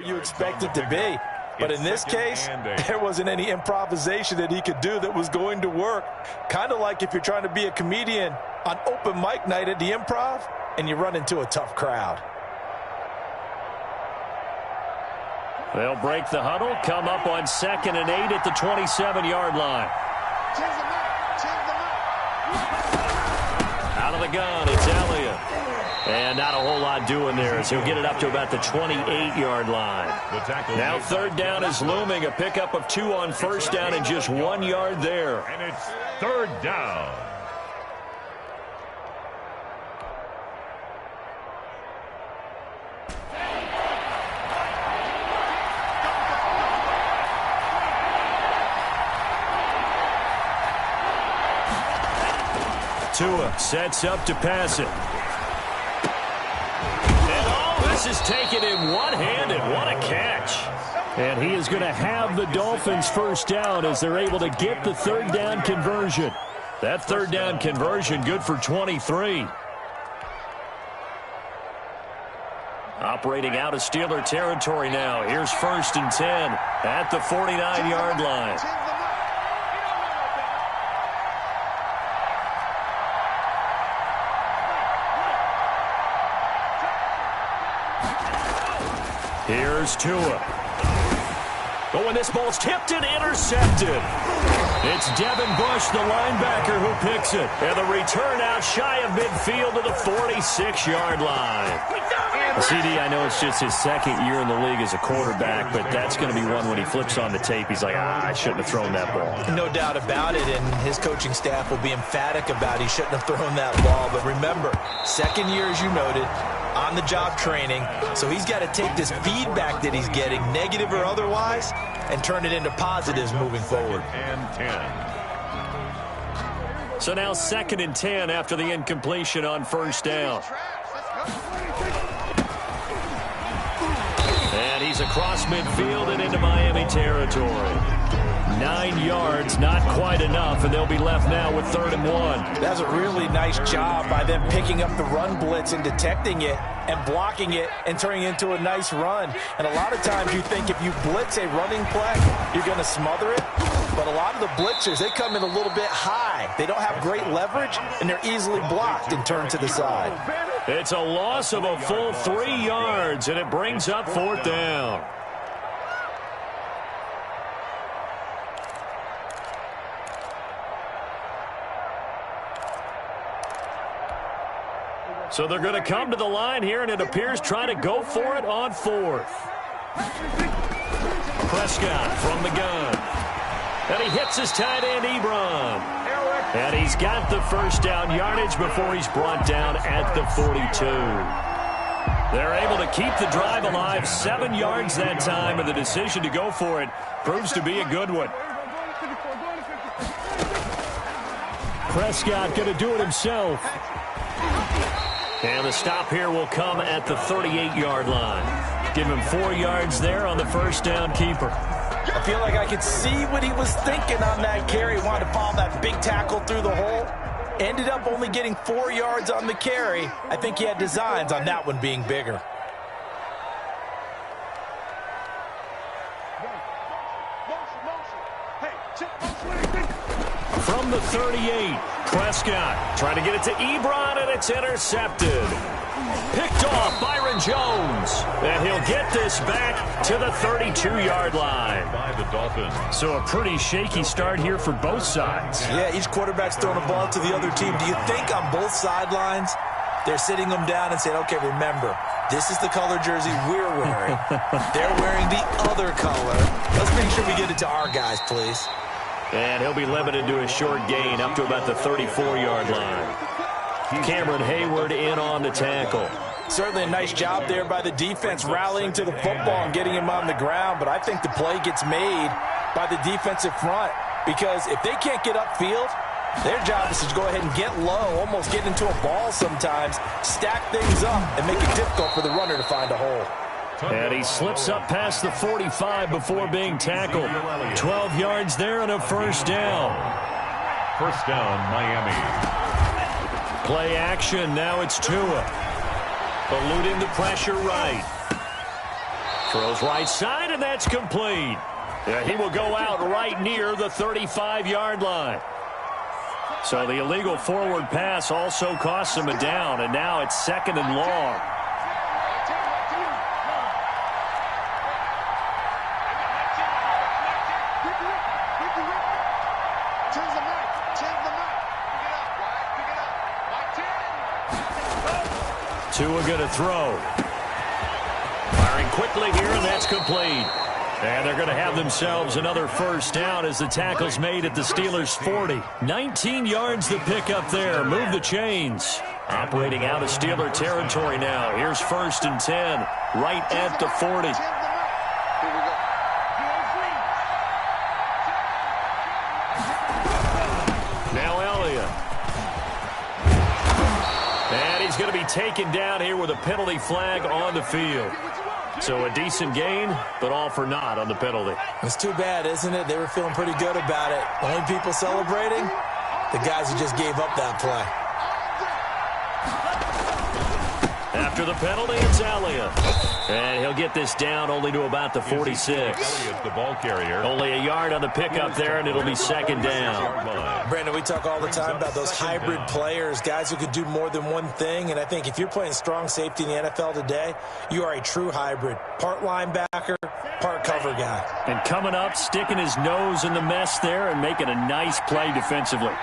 You expect it to be. But in this case, there wasn't any improvisation that he could do that was going to work. Kind of like if you're trying to be a comedian on open mic night at the Improv and you run into a tough crowd. They'll break the huddle, come up on 2nd and 8 at the 27-yard line. Out of the gun, it's Elliott. And not a whole lot doing there as he'll get it up to about the 28-yard line. Now 3rd down is looming. A pickup of 2 on 1st down and just 1 yard there. And it's 3rd down. Tua sets up to pass it. This is taken in one-handed. What a catch. And he is going to have the Dolphins 1st down as they're able to get the 3rd down conversion. That 3rd down conversion good for 23. Operating out of Steeler territory now. Here's 1st and 10 at the 49-yard line. Here's Tua. Oh, and this ball's tipped and intercepted. It's Devin Bush, the linebacker, who picks it. And the return out shy of midfield to the 46-yard line. CD, I know it's just his 2nd year in the league as a quarterback, but that's going to be one when he flips on the tape, he's like, I shouldn't have thrown that ball. No doubt about it, and his coaching staff will be emphatic about he shouldn't have thrown that ball. But remember, 2nd year, as you noted, on-the-job training, so he's got to take this feedback that he's getting, negative or otherwise, and turn it into positives moving forward. And 10. So now 2nd and 10 after the incompletion on 1st down. And he's across midfield and into Miami territory. 9 yards, not quite enough, and they'll be left now with 3rd and 1. That's a really nice job by them picking up the run blitz and detecting it and blocking it and turning it into a nice run. And a lot of times you think if you blitz a running play, you're going to smother it. But a lot of the blitzers, they come in a little bit high. They don't have great leverage, and they're easily blocked and turned to the side. It's a loss of a full 3 yards, and it brings up 4th down. So they're going to come to the line here, and it appears trying to go for it on 4th. Prescott from the gun. And he hits his tight end, Ebron. And he's got the 1st down yardage before he's brought down at the 42. They're able to keep the drive alive, 7 yards that time, and the decision to go for it proves to be a good one. Prescott going to do it himself. And the stop here will come at the 38-yard line. Give him 4 yards there on the 1st down keeper. I feel like I could see what he was thinking on that carry. He wanted to follow that big tackle through the hole. Ended up only getting 4 yards on the carry. I think he had designs on that one being bigger. From the 38, Prescott trying to get it to Ebron, and it's intercepted. Picked off Byron Jones, and he'll get this back to the 32-yard line. By the Dolphins. So a pretty shaky start here for both sides. Yeah, each quarterback's throwing a ball to the other team. Do you think on both sidelines they're sitting them down and saying, okay, remember, this is the color jersey we're wearing. They're wearing the other color. Let's make sure we get it to our guys, please. And he'll be limited to a short gain up to about the 34-yard line. Cameron Hayward in on the tackle. Certainly a nice job there by the defense rallying to the football and getting him on the ground, but I think the play gets made by the defensive front because if they can't get upfield, their job is to go ahead and get low, almost get into a ball sometimes, stack things up, and make it difficult for the runner to find a hole. And he slips up past the 45 before being tackled. 12 yards there and a 1st down. 1st down, Miami. Play action, now it's Tua. Eluding the pressure right. Throws right side, and that's complete. Yeah, he will go out right near the 35-yard line. So the illegal forward pass also costs him a down, and now it's 2nd and long. Tua going to throw. Firing quickly here, and that's complete. And they're going to have themselves another first down as the tackle's made at the Steelers' 40. 19 yards the pick up there. Move the chains. Operating out of Steeler territory now. Here's 1st and 10, right at the 40. Now Elliott. And he's going to be taken down here with a penalty flag on the field. So a decent gain, but all for naught on the penalty. It's too bad, isn't it? They were feeling pretty good about it. The only people celebrating, the guys who just gave up that play. After the penalty, it's Elliott. And he'll get this down only to about the 46. Elliott, the ball carrier. Only a yard on the pickup there, and it'll be 2nd down. Brandon, we talk all the time about those hybrid players, guys who could do more than one thing. And I think if you're playing strong safety in the NFL today, you are a true hybrid. Part linebacker, part cover guy. And coming up, sticking his nose in the mess there and making a nice play defensively.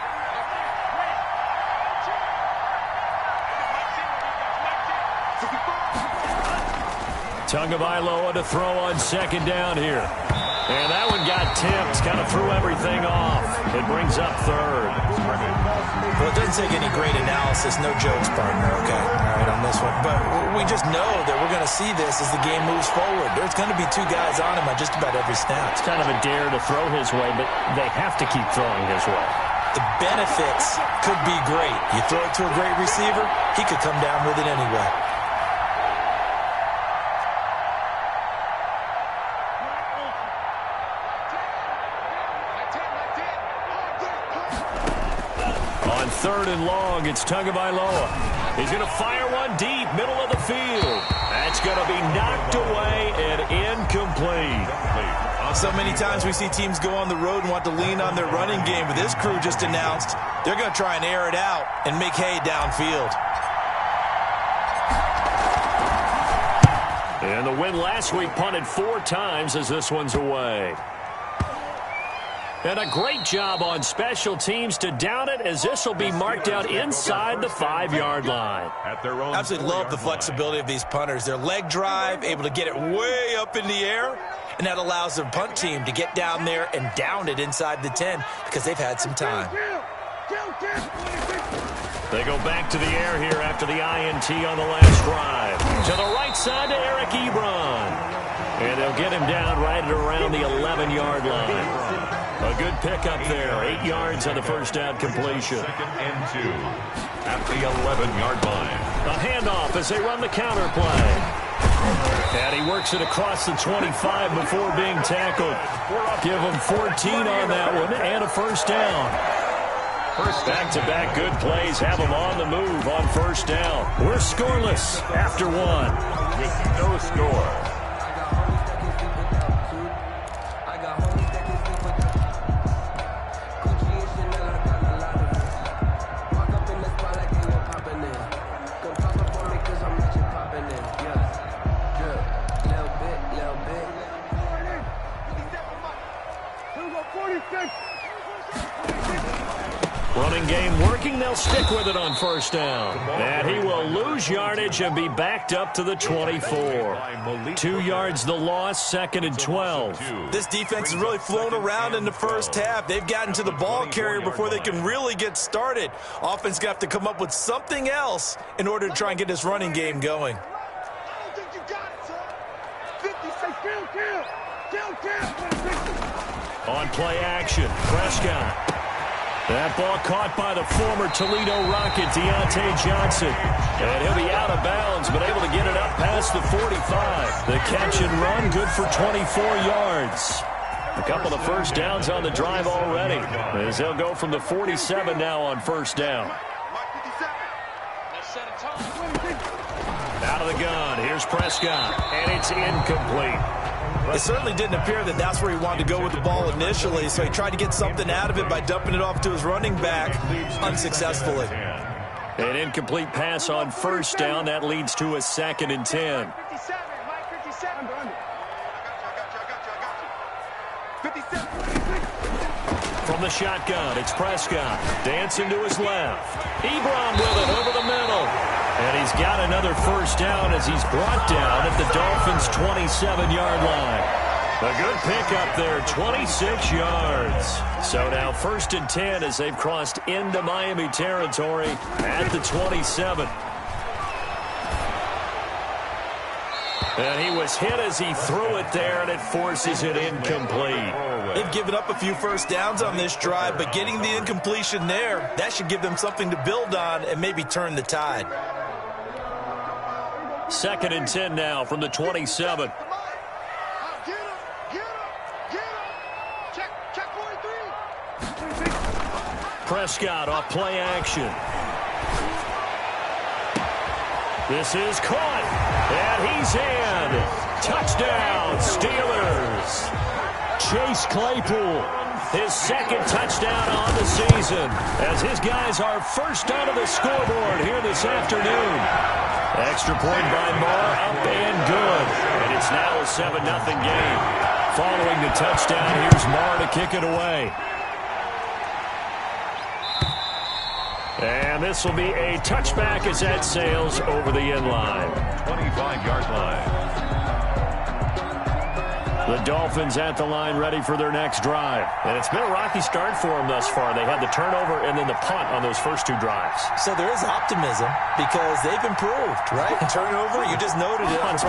Tagovailoa to throw on 2nd down here. And that one got tipped, kind of threw everything off. It brings up 3rd. Well, it doesn't take any great analysis, no jokes, partner, okay? All right, on this one. But we just know that we're going to see this as the game moves forward. There's going to be 2 guys on him on just about every snap. It's kind of a dare to throw his way, but they have to keep throwing his way. The benefits could be great. You throw it to a great receiver, he could come down with it anyway. On 3rd and long, it's Tagovailoa. He's going to fire one deep, middle of the field. That's going to be knocked away and incomplete. So many times we see teams go on the road and want to lean on their running game, but this crew just announced they're going to try and air it out and make hay downfield. And the win last week punted 4 times as this one's away. And a great job on special teams to down it, as this will be marked out inside the 5-yard line. Absolutely love the flexibility of these punters. Their leg drive, able to get it way up in the air, and that allows their punt team to get down there and down it inside the 10 because they've had some time. They go back to the air here after the INT on the last drive. To the right side to Eric Ebron. And they'll get him down right at around the 11-yard line. A good pickup there. 8 yards on the first down completion. 2nd and 2 at the 11-yard line. A handoff as they run the counter play. And he works it across the 25 before being tackled. Give him 14 on that one and a first down. Back-to-back good plays have him on the move on first down. We're scoreless after 1. With no score. Running game working. They'll stick with it on first down. And he will lose yardage and be backed up to the 24. 2 yards the loss, 2nd and 12. This defense has really flown around in the first half. They've gotten to the ball carrier before they can really get started. Offense got to come up with something else in order to try and get this running game going. On play action, Prescott. That ball caught by the former Toledo Rocket, Deontay Johnson. And he'll be out of bounds, but able to get it up past the 45. The catch and run, good for 24 yards. A couple of first downs on the drive already, as they'll go from the 47 now on first down. Out of out of the gun. Here's Prescott, and it's incomplete. It certainly didn't appear that that's where he wanted to go with the ball initially, so he tried to get something out of it by dumping it off to his running back unsuccessfully. An incomplete pass on first down. That leads to a 2nd and 10. From the shotgun, it's Prescott. Dancing to his left. Ebron with it over the middle. And he's got another first down as he's brought down at the Dolphins' 27-yard line. A good pickup there, 26 yards. So now 1st and 10 as they've crossed into Miami territory at the 27. And he was hit as he threw it there, and it forces it incomplete. They've given up a few first downs on this drive, but getting the incompletion there, that should give them something to build on and maybe turn the tide. 2nd and 10 now from the 27. Prescott off play action. This is caught, and he's in. Touchdown, Steelers. Chase Claypool, his 2nd touchdown on the season, as his guys are first onto the scoreboard here this afternoon. Extra point by Marr, up and good. And it's now a 7-0 game. Following the touchdown, here's Marr to kick it away. And this will be a touchback as that sails over the end line. 25-yard line. The Dolphins at the line ready for their next drive. And it's been a rocky start for them thus far. They had the turnover and then the punt on those first 2 drives. So there is optimism because they've improved, right? Turnover, you just noted it. Punt's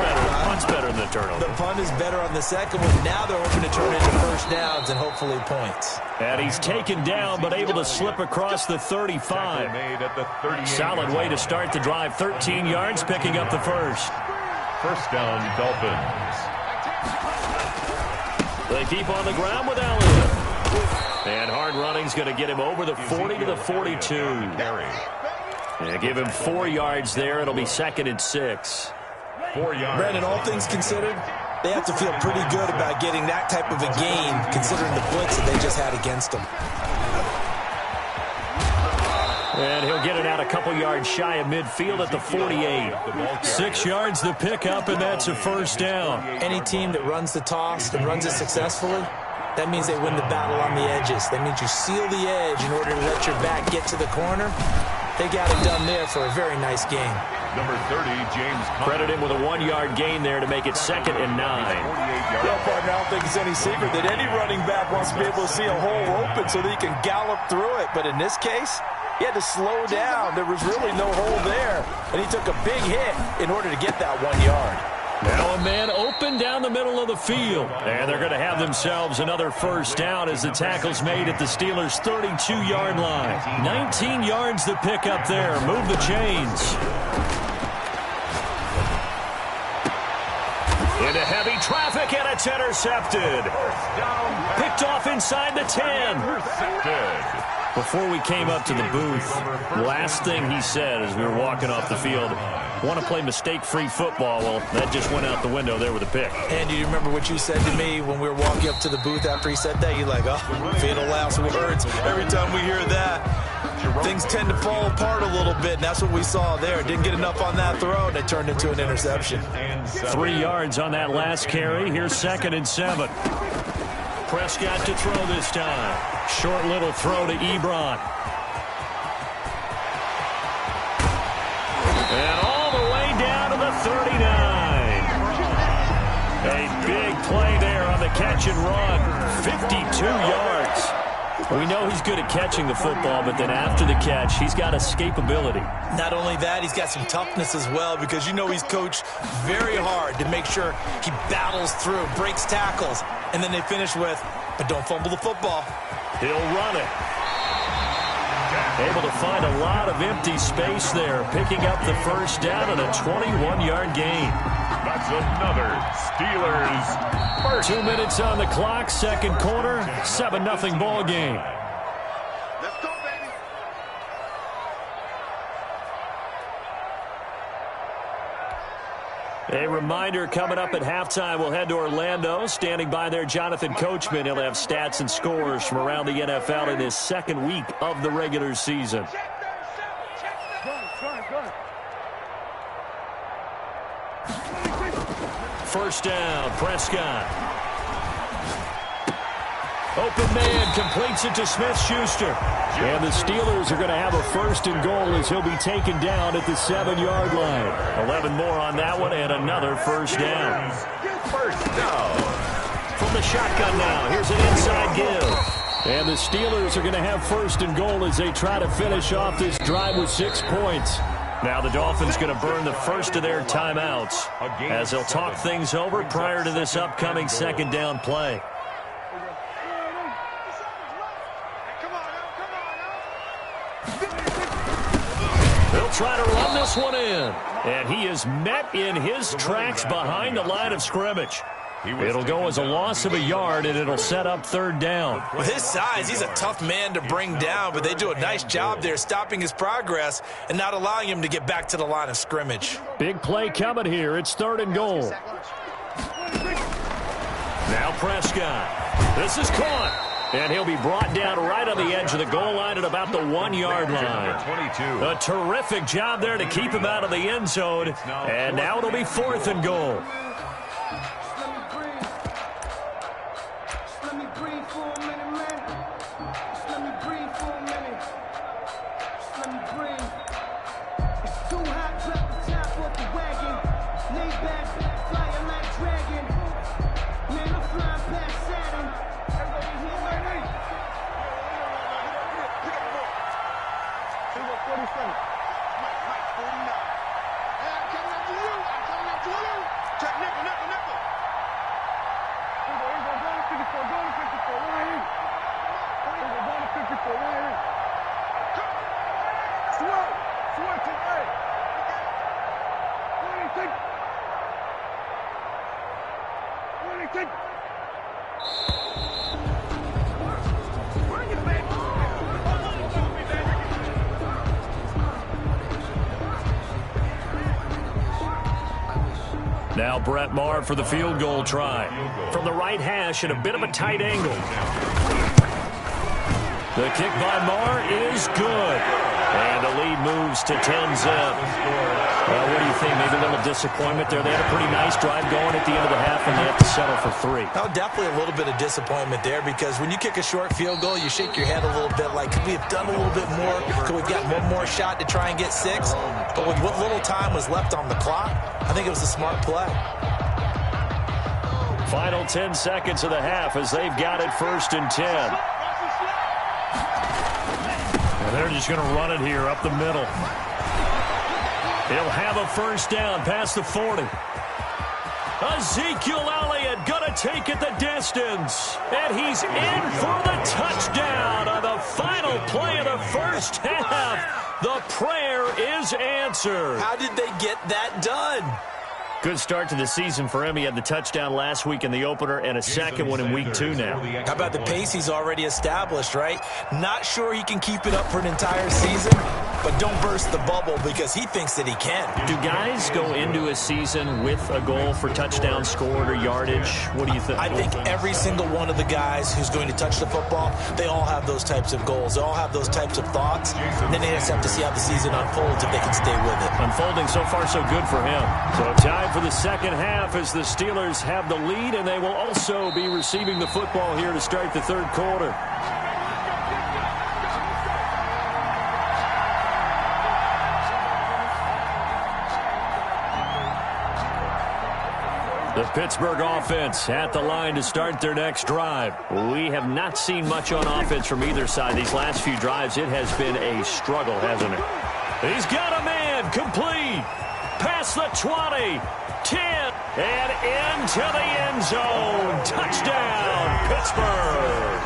better than the turnover. The punt is better on the second one. Now they're hoping to turn it into first downs and hopefully points. And he's taken down but able to slip across the 35. Made at the 38. Solid way to start the drive. 13 yards, picking up the first. First down, Dolphins. They keep on the ground with Elliott. And hard running's going to get him over the 40 to the 42. And give him 4 yards there. It'll be 2nd and 6. 4 yards. Brandon, all things considered, they have to feel pretty good about getting that type of a gain considering the blitz that they just had against them. And he'll get it out a couple yards shy of midfield at the 48. 6 yards the pickup, and that's a first down. Any team that runs the toss and runs it successfully, that means they win the battle on the edges. That means you seal the edge in order to let your back get to the corner. They got it done there for a very nice game. Number 30, James. Credit him with a 1-yard gain there to make it 2nd and 9. Well, partner, I don't think it's any secret that any running back wants to be able to see a hole open so that he can gallop through it. But in this case, he had to slow down. There was really no hole there, and he took a big hit in order to get that 1 yard. Now a man open down the middle of the field. And they're going to have themselves another first down as the tackle's made at the Steelers' 32-yard line. 19 yards the pickup there. Move the chains. Into heavy traffic, and it's intercepted. Picked off inside the 10. Before we came up to the booth, last thing he said as we were walking off the field, want to play mistake-free football. Well, that just went out the window there with a pick. And do you remember what you said to me when we were walking up to the booth after he said that? You're like, oh, fatal last words. Every time we hear that, things tend to fall apart a little bit, and that's what we saw there. Didn't get enough on that throw, and it turned into an interception. 3 yards on that last carry. Here's 2nd and 7. Prescott to throw this time. Short little throw to Ebron. And all the way down to the 39. A big play there on the catch and run. 52 yards. We know he's good at catching the football, but then after the catch, he's got escapability. Not only that, he's got some toughness as well because you know he's coached very hard to make sure he battles through, breaks tackles, and then they finish with, but don't fumble the football. He'll run it. Able to find a lot of empty space there, picking up the first down and a 21-yard gain. That's another Steelers first. 2 minutes on the clock, second quarter, 7-0 ball game. Let's go, baby. A reminder coming up at halftime, we'll head to Orlando. Standing by there, Jonathan Coachman. He'll have stats and scores from around the NFL in his second week of the regular season. First down, Prescott. Open man completes it to Smith-Schuster. And the Steelers are going to have a first and goal as he'll be taken down at the 7-yard line. 11 more on that one and another first down. First down. From the shotgun now, here's an inside give. And the Steelers are going to have first and goal as they try to finish off this drive with 6 points. Now the Dolphins going to burn the first of their timeouts as they'll talk things over prior to this upcoming second down play. They'll try to run this one in. And he is met in his tracks behind the line of scrimmage. It'll go as a loss of a yard, and it'll set up third down. With his size, he's a tough man to bring down, but they do a nice job there stopping his progress and not allowing him to get back to the line of scrimmage. Big play coming here. It's third and goal. Now Prescott. This is caught. And he'll be brought down right on the edge of the goal line at about the 1-yard line. 22. A terrific job there to keep him out of the end zone. And now it'll be fourth and goal. Now Brett Maher for the field goal try. From the right hash at a bit of a tight angle. The kick by Maher is good. And the lead moves to 10-zip. Well, what do you think? Maybe a little disappointment there. They had a pretty nice drive going at the end of the half, and they have to settle for 3. Oh, definitely a little bit of disappointment there because when you kick a short field goal, you shake your head a little bit like, could we have done a little bit more? Could we have gotten one more shot to try and get 6? But with what little time was left on the clock, I think it was a smart play. Final 10 seconds of the half as they've got it first and 10. And they're just going to run it here up the middle. He'll have a first down past the 40. Ezekiel Elliott going to take it the distance. And he's in for the touchdown on the final play of the first half. The prayer is answered. How did they get that done? Good start to the season for him. He had the touchdown last week in the opener and a second one in week 2 now. How about the pace he's already established, right? Not sure he can keep it up for an entire season, but don't burst the bubble because he thinks that he can. Do guys go into a season with a goal for touchdown scored or yardage? What do you think? I think every single one of the guys who's going to touch the football, they all have those types of goals. They all have those types of thoughts. And then they just have to see how the season unfolds if they can stay with it. Unfolding so far so good for him. So time for the second half as the Steelers have the lead, and they will also be receiving the football here to start the third quarter. The Pittsburgh offense at the line to start their next drive. We have not seen much on offense from either side. These last few drives, it has been a struggle, hasn't it? He's got a man complete. Past the 20, 10, and into the end zone. Touchdown, Pittsburgh.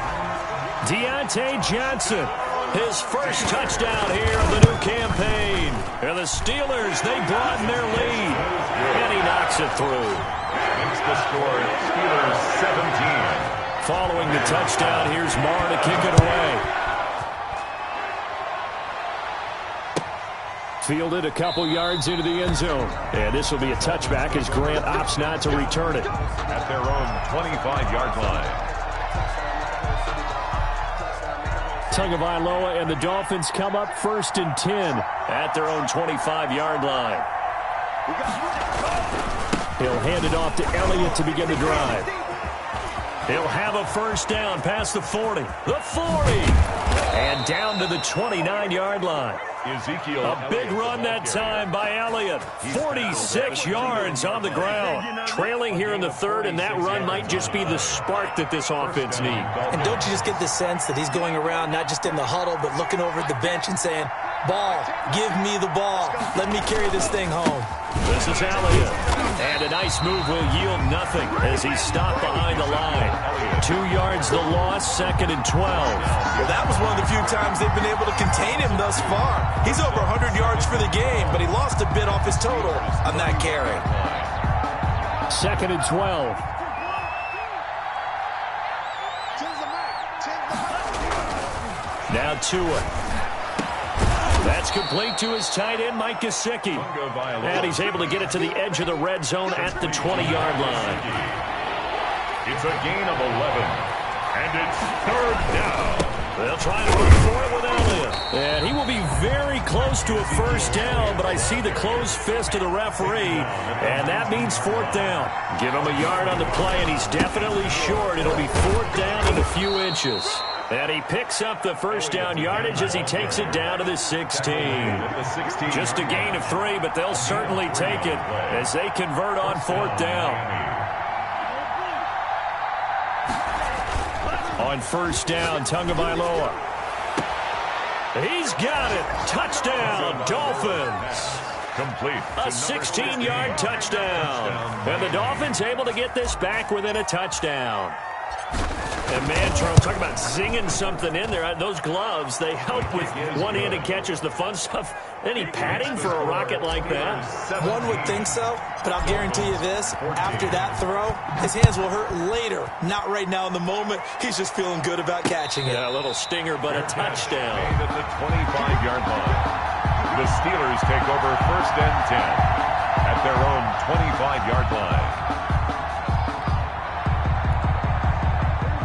Deontay Johnson, his first touchdown here of the new campaign. And the Steelers, they broaden their lead. And he knocks it through. Makes the score Steelers 17. Following the touchdown, here's Maher to kick it away. Fielded a couple yards into the end zone. And this will be a touchback as Grant opts not to return it. At their own 25-yard line. Tagovailoa and the Dolphins come up 1st and 10 at their own 25-yard line. He'll hand it off to Elliott to begin the drive. He'll have a first down past the 40. The 40! And down to the 29-yard line. A big run that time by Elliott. 46 yards on the ground. Trailing here in the third, and that run might just be the spark that this offense needs. And don't you just get the sense that he's going around not just in the huddle, but looking over at the bench and saying, ball, give me the ball. Let me carry this thing home. This is Elliott. And a nice move will yield nothing as he's stopped behind the line. 2 yards the loss, 2nd and 12. Well, that was one of the few times they've been able to contain him thus far. He's over 100 yards for the game, but he lost a bit off his total on that carry. 2nd and 12. Now Tua. That's complete to his tight end, Mike Gesicki. And he's able to get it to the edge of the red zone at the 20-yard line. It's a gain of 11. And it's 3rd down. They'll try to move forward with Elliott. And he will be very close to a first down, but I see the closed fist of the referee, and that means 4th down. Give him a yard on the play, and he's definitely short. It'll be 4th down and a few inches. And he picks up the first down yardage as he takes it down to the 16. Just a gain of 3, but they'll certainly take it as they convert on 4th down. On 1st down, Tagovailoa. He's got it. Touchdown, Dolphins. Complete. A 16-yard touchdown. And the Dolphins able to get this back within a touchdown. And man, Charles, talk about zinging something in there. Those gloves, they help with one-handed catches, the fun stuff. Any padding for a rocket like that? One would think so, but I'll guarantee you this. After that throw, his hands will hurt later. Not right now in the moment. He's just feeling good about catching it. Yeah, a little stinger, but a touchdown. At the 25-yard line. The Steelers take over 1st and 10 at their own 25-yard line.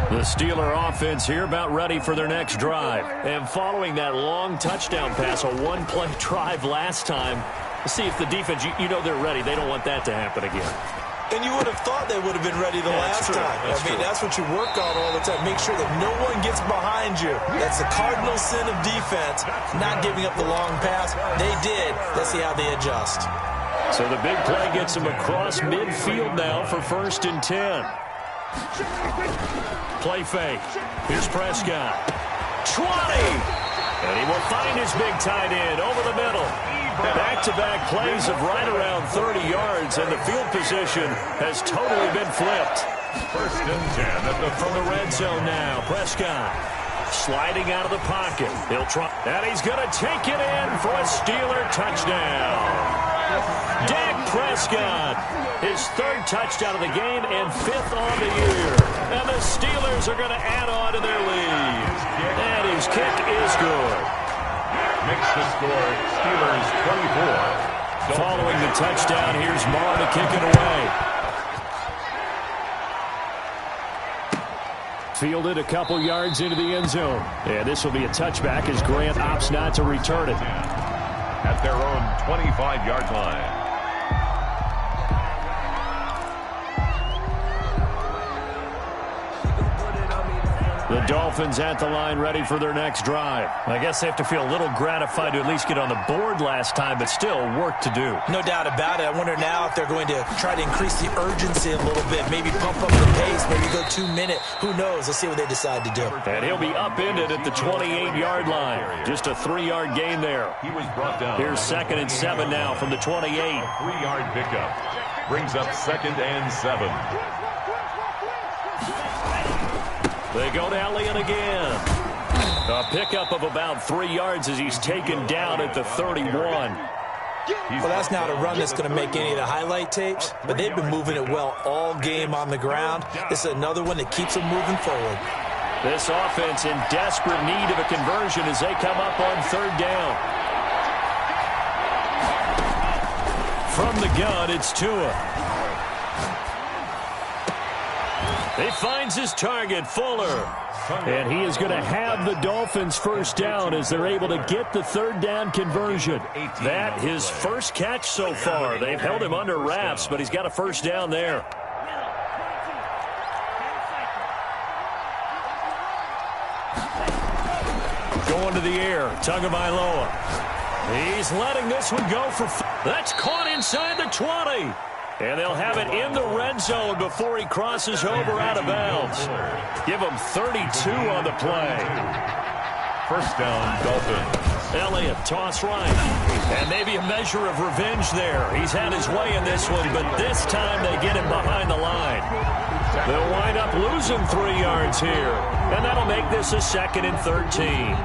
The Steeler offense here about ready for their next drive. And following that long touchdown pass, a one-play drive last time, let's see if the defense, you know they're ready. They don't want that to happen again. And you would have thought they would have been ready the last time. That's what you work on all the time. Make sure that no one gets behind you. That's the cardinal sin of defense, not giving up the long pass. They did. Let's see how they adjust. So the big play gets them across midfield now for 1st and 10. Play fake. Here's Prescott. 20! And he will find his big tight end over the middle. Back-to-back plays of right around 30 yards, and the field position has totally been flipped. 1st and 10 from the red zone now. Prescott sliding out of the pocket. He'll try, and he's going to take it in for a Steeler touchdown. Dak Prescott, his 3rd touchdown of the game and 5th on the year. And the Steelers are going to add on to their lead. And his kick is good. Makes the score Steelers 24. Following the touchdown, here's Marr to kick it away. Fielded a couple yards into the end zone. And this will be a touchback as Grant opts not to return it. At their own 25-yard line. The Dolphins at the line ready for their next drive. I guess they have to feel a little gratified to at least get on the board last time, but still work to do. No doubt about it. I wonder now if they're going to try to increase the urgency a little bit, maybe pump up the pace, maybe go 2-minute. Who knows? Let's see what they decide to do. And he'll be upended at the 28-yard line. Just a 3-yard gain there. He was brought down. Here's 2nd and 7 now from the 28. 3-yard pickup. Brings up 2nd and 7. They go to Elliott again. A pickup of about 3 yards as he's taken down at the 31. Well, that's not a run that's going to make any of the highlight tapes, but they've been moving it well all game on the ground. This is another one that keeps them moving forward. This offense in desperate need of a conversion as they come up on 3rd down. From the gun, it's Tua. He finds his target, Fuller. And he is going to have the Dolphins first down as they're able to get the third down conversion. That his first catch so far. They've held him under wraps, but he's got a first down there. Going to the air, Tagovailoa. He's letting this one go for... That's caught inside the 20. And they'll have it in the red zone before he crosses over out of bounds. Give him 32 on the play. First down, Dolphins. Elliott, toss right. And maybe a measure of revenge there. He's had his way in this one, but this time they get him behind the line. They'll wind up losing 3 yards here. And that'll make this a 2nd and 13.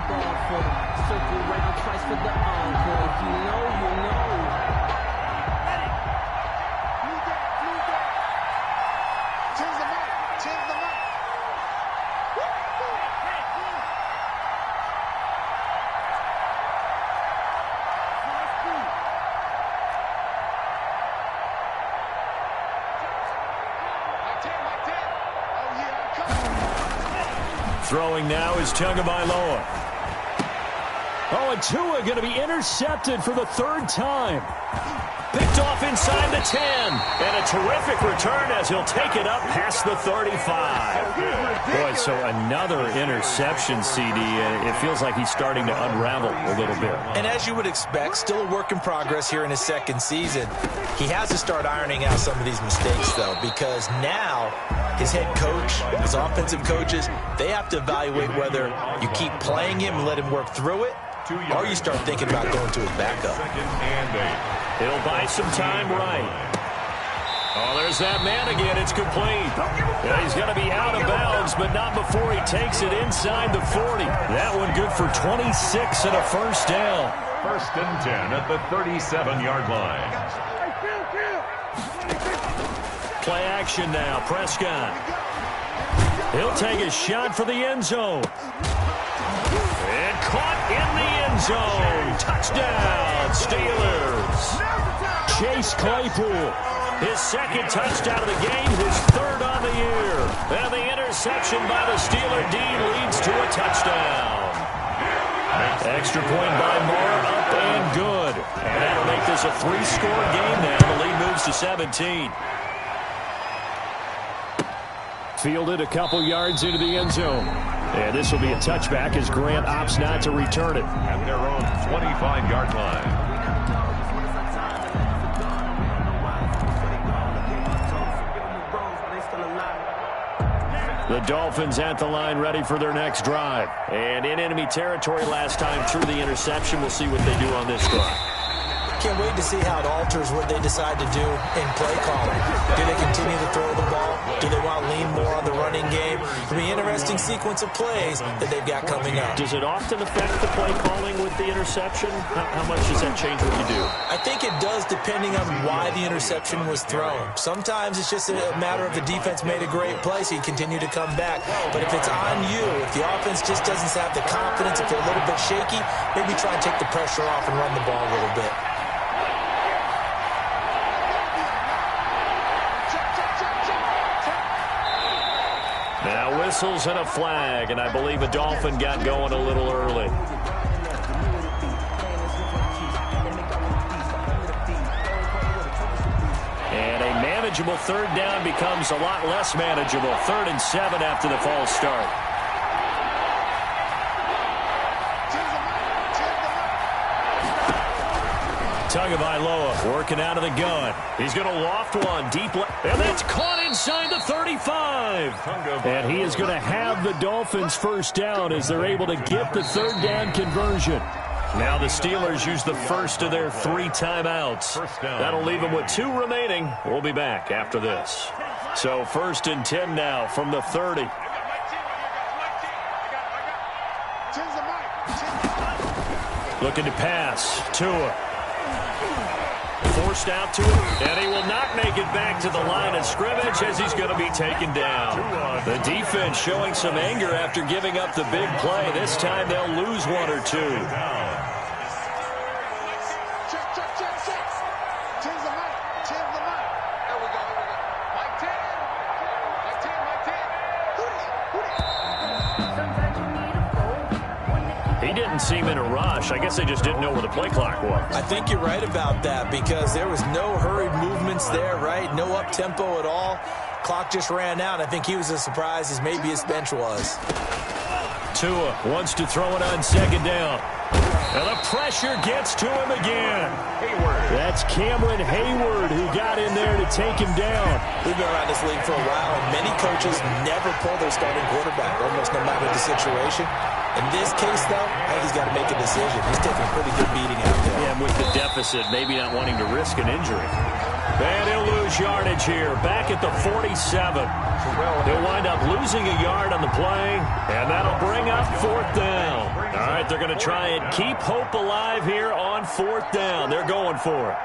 Throwing now is Tagovailoa. Oh, and Tua going to be intercepted for the 3rd time. Picked off inside the 10. And a terrific return as he'll take it up past the 35. Boy, so another interception, CD. And it feels like he's starting to unravel a little bit. And as you would expect, still a work in progress here in his 2nd season. He has to start ironing out some of these mistakes, though, because now his head coach, his offensive coaches, they have to evaluate whether you keep playing him and let him work through it, or you start thinking about going to his backup. He'll buy some time right. Oh, there's that man again. It's complete. Yeah, he's going to be out of bounds, but not before he takes it inside the 40. That one good for 26 and a first down. 1st and 10 at the 37-yard line. Play action now. Prescott. He'll take a shot for the end zone. And caught in the end zone. Touchdown, Steelers. Chase Claypool. His 2nd touchdown of the game, his 3rd on the year. And the interception by the Steeler D leads to a touchdown. Extra point by Moore, up and good. And that'll make this a 3-score game now. The lead moves to 17. Fielded a couple yards into the end zone. And this will be a touchback as Grant opts not to return it. At their own 25-yard line. The Dolphins at the line ready for their next drive. And in enemy territory last time through the interception. We'll see what they do on this drive. Can't wait to see how it alters what they decide to do in play calling. Do they continue to throw the ball? Do they want to lean more on the running game? It'll be an interesting sequence of plays that they've got coming up. Does it often affect the play calling with the interception? How much does that change what you do? I think it does depending on why the interception was thrown. Sometimes it's just a matter of the defense made a great play, so you continue to come back. But if it's on you, if the offense just doesn't have the confidence, if they're a little bit shaky, maybe try and take the pressure off and run the ball a little bit. Now whistles and a flag, and I believe a Dolphin got going a little early. And a manageable 3rd down becomes a lot less manageable. 3rd and 7 after the false start. Tagovailoa working out of the gun. He's going to loft one deep left. And that's caught inside the 35. And he is going to have the Dolphins first down as they're able to get the 3rd down conversion. Now the Steelers use the first of their 3 timeouts. That'll leave them with 2 remaining. We'll be back after this. So 1st and 10 now from the 30. Looking to pass. Tua. Forced out to him, and he will not make it back to the line of scrimmage as he's going to be taken down. The defense showing some anger after giving up the big play. This time they'll lose 1 or 2. He didn't seem in a rush. I guess they just didn't know where the play clock was. I think you're right about that because there was no hurried movements there, right? No up-tempo at all. Clock just ran out. I think he was as surprised as maybe his bench was. Tua wants to throw it on second down. And the pressure gets to him again. Hayward. That's Cameron Hayward who got in there to take him down. We've been around this league for a while, and many coaches never pull their starting quarterback, almost no matter the situation. In this case, though, I think he's got to make a decision. He's taking a pretty good beating out there. Yeah, with the deficit, maybe not wanting to risk an injury. And he'll lose yardage here, back at the 47. He'll wind up losing a yard on the play, and that'll bring up fourth down. All right, they're going to try and keep hope alive here on fourth down. They're going for it.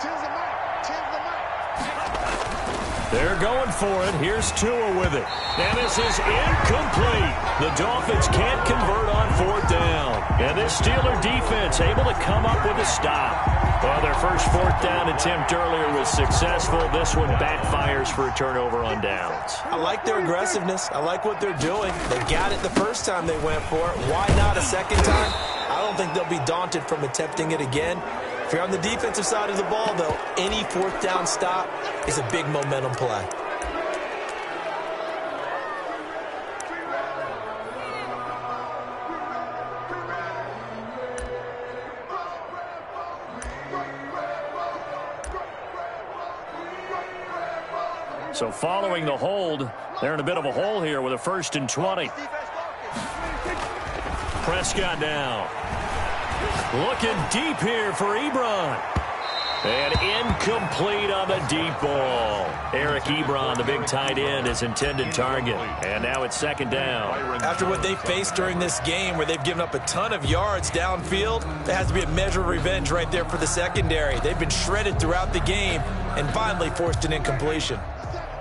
They're going for it. Here's Tua with it. And this is incomplete. The Dolphins can't convert on fourth down. And this Steeler defense able to come up with a stop. Well, their first fourth down attempt earlier was successful. This one backfires for a turnover on downs. I like their aggressiveness. I like what they're doing. They got it the first time they went for it. Why not a second time? I don't think they'll be daunted from attempting it again. If you're on the defensive side of the ball, though, any fourth down stop is a big momentum play. So following the hold, they're in a bit of a hole here with a 1st and 20. Prescott now. Looking deep here for Ebron. And incomplete on the deep ball. Eric Ebron, the big tight end, his intended target. And now it's second down. After what they faced during this game where they've given up a ton of yards downfield, there has to be a measure of revenge right there for the secondary. They've been shredded throughout the game and finally forced an incompletion.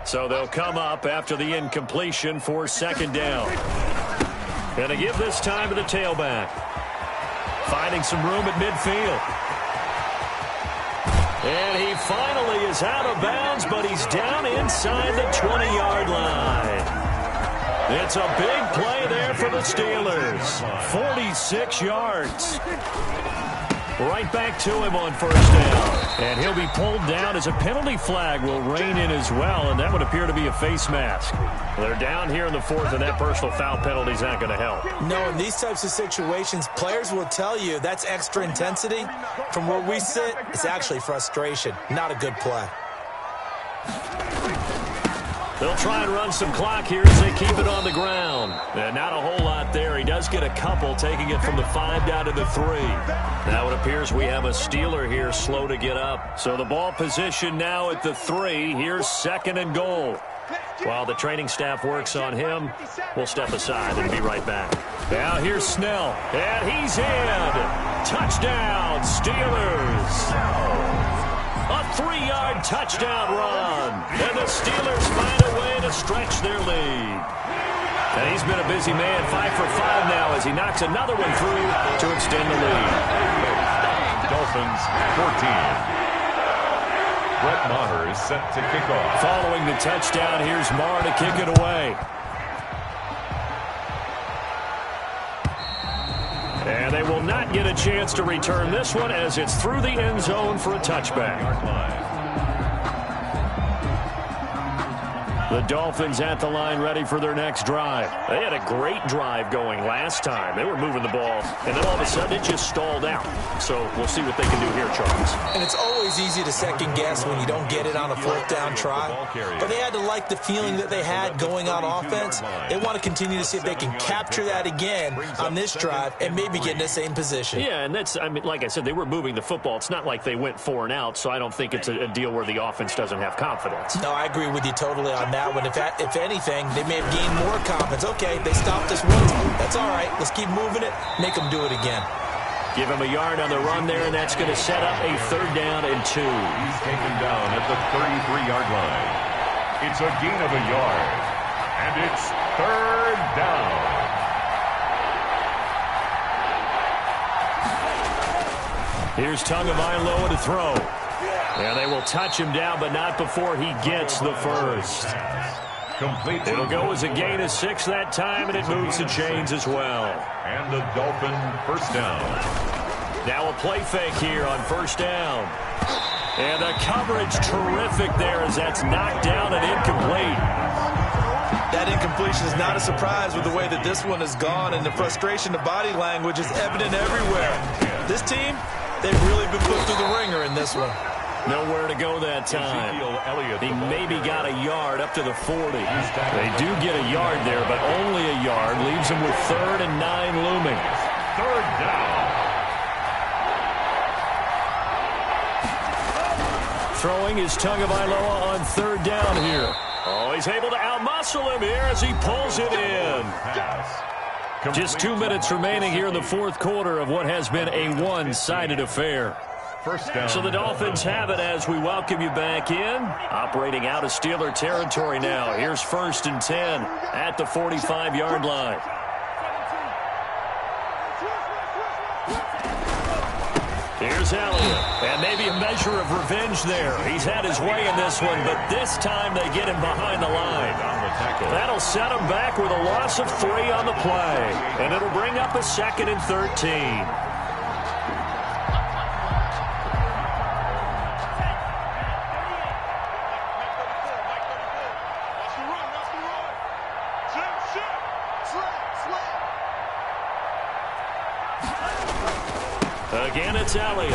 So they'll come up after the incompletion for second down. Going to give this time to the tailback. Finding some room at midfield. And he finally is out of bounds, but he's down inside the 20-yard line. It's a big play there for the Steelers. 46 yards. Right back to him on first down. And he'll be pulled down as a penalty flag will rein in as well, and that would appear to be a face mask. They're down here in the fourth, and that personal foul penalty is not going to help. No, in these types of situations, players will tell you that's extra intensity. From where we sit, it's actually frustration, not a good play. They'll try and run some clock here as they keep it on the ground. And not a whole lot there. He does get a couple, taking it from the 5 down to the 3. Now it appears we have a Steeler here slow to get up. So the ball position now at the 3. Here's second and goal. While the training staff works on him, we'll step aside and be right back. Now here's Snell. And he's in. Touchdown, Steelers. A 3-yard touchdown run. And the Steelers find a way to stretch their lead. And he's been a busy man, 5 for 5 now as he knocks another one through to extend the lead. Dolphins 14. Brett Maher is set to kick off. Following the touchdown, here's Maher to kick it away. And they will not get a chance to return this one as it's through the end zone for a touchback. The Dolphins at the line ready for their next drive. They had a great drive going last time. They were moving the ball, and then all of a sudden it just stalled out. So we'll see what they can do here, Charles. And it's always easy to second guess when you don't get it on a fourth down try. But they had to like the feeling that they had going on offense. They want to continue to see if they can capture that again on this drive and maybe get in the same position. Yeah, and that's, I mean, like I said, they were moving the football. It's not like they went 4 and out, so I don't think it's a deal where the offense doesn't have confidence. No, I agree with you totally on that one. If anything, they may have gained more confidence. Okay, they stopped us once. That's all right. Let's keep moving it. Make them do it again. Give him a yard on the run there, and that's going to set up a 3rd down and 2. He's taken down at the 33-yard line. It's a gain of a yard, and it's 3rd down. Here's Tagovailoa to throw. And they will touch him down, but not before he gets the first. Complete. It'll go as a gain of 6 that time, and it moves the chains as well. And the Dolphin first down. Now a play fake here on first down. And the coverage terrific there as that's knocked down and incomplete. That incompletion is not a surprise with the way that this one has gone, and the frustration of body language is evident everywhere. This team, they've really been put through the ringer in this one. Nowhere to go that time. He maybe got a yard up to the 40. They do get a yard there, but only a yard. Leaves them with 3rd and 9 looming. 3rd down. Throwing is Tagovailoa on 3rd down here. Oh, he's able to outmuscle him here as he pulls it in. Just 2 minutes remaining here in the 4th quarter of what has been a one-sided affair. First down. So the Dolphins have it as we welcome you back in. Operating out of Steeler territory now. Here's 1st and 10 at the 45-yard line. Here's Elliott. And maybe a measure of revenge there. He's had his way in this one, but this time they get him behind the line. That'll set him back with a loss of 3 on the play. And it'll bring up a 2nd and 13. Again, it's Elliott.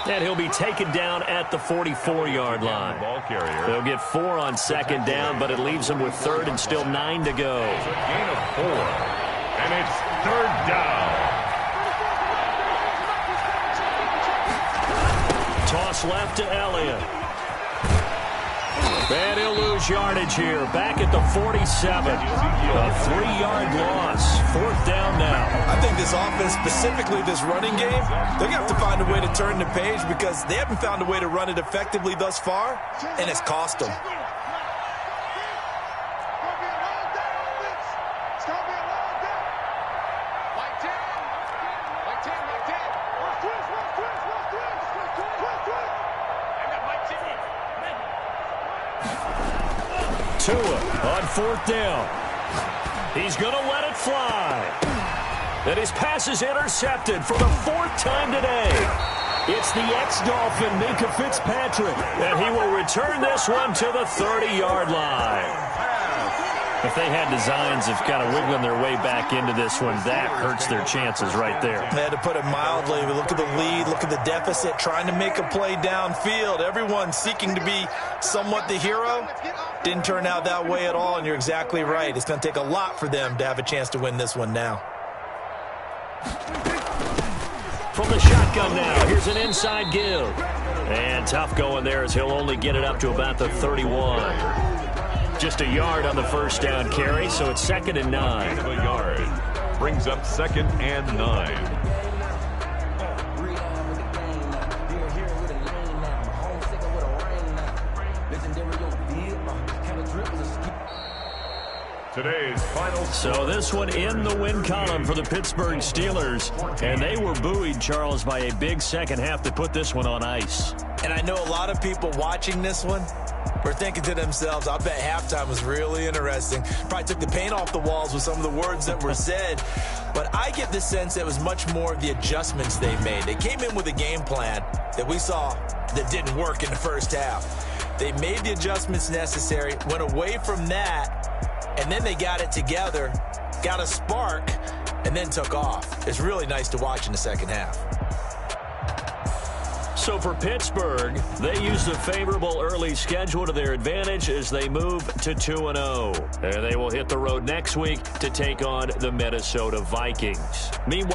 And he'll be taken down at the 44-yard line. Ball carrier. They'll get 4 on 2nd down, but it leaves them with 3rd and still 9 to go. It's a gain of 4. And it's 3rd down. Toss left to Elliott. And he'll lose yardage here. Back at the 47. A 3-yard loss. 4th down now. I think this offense, specifically this running game, they're going to have to find a way to turn the page because they haven't found a way to run it effectively thus far, and it's cost them. Tua on 4th down. He's going to let it fly. And his pass is intercepted for the 4th time today. It's the ex-Dolphin, Minkah Fitzpatrick. And he will return this one to the 30-yard line. If they had designs of kind of wiggling their way back into this one, that hurts their chances right there. They had to put it mildly. Look at the lead, look at the deficit, trying to make a play downfield. Everyone seeking to be somewhat the hero. Didn't turn out that way at all, and you're exactly right. It's going to take a lot for them to have a chance to win this one now. From the shotgun now, here's an inside give. And tough going there as he'll only get it up to about the 31. Just a yard on the 1st down carry, so it's 2nd and 9. A yard. Brings up 2nd and 9. Today's final. So this one in the win column for the Pittsburgh Steelers. And they were buoyed, Charles, by a big second half to put this one on ice. And I know a lot of people watching this one were thinking to themselves, I bet halftime was really interesting. Probably took the paint off the walls with some of the words that were said. But I get the sense it was much more of the adjustments they made. They came in with a game plan that we saw that didn't work in the first half. They made the adjustments necessary, went away from that, and then they got it together, got a spark, and then took off. It's really nice to watch in the second half. So for Pittsburgh, they use the favorable early schedule to their advantage as they move to 2-0. And they will hit the road next week to take on the Minnesota Vikings. Meanwhile,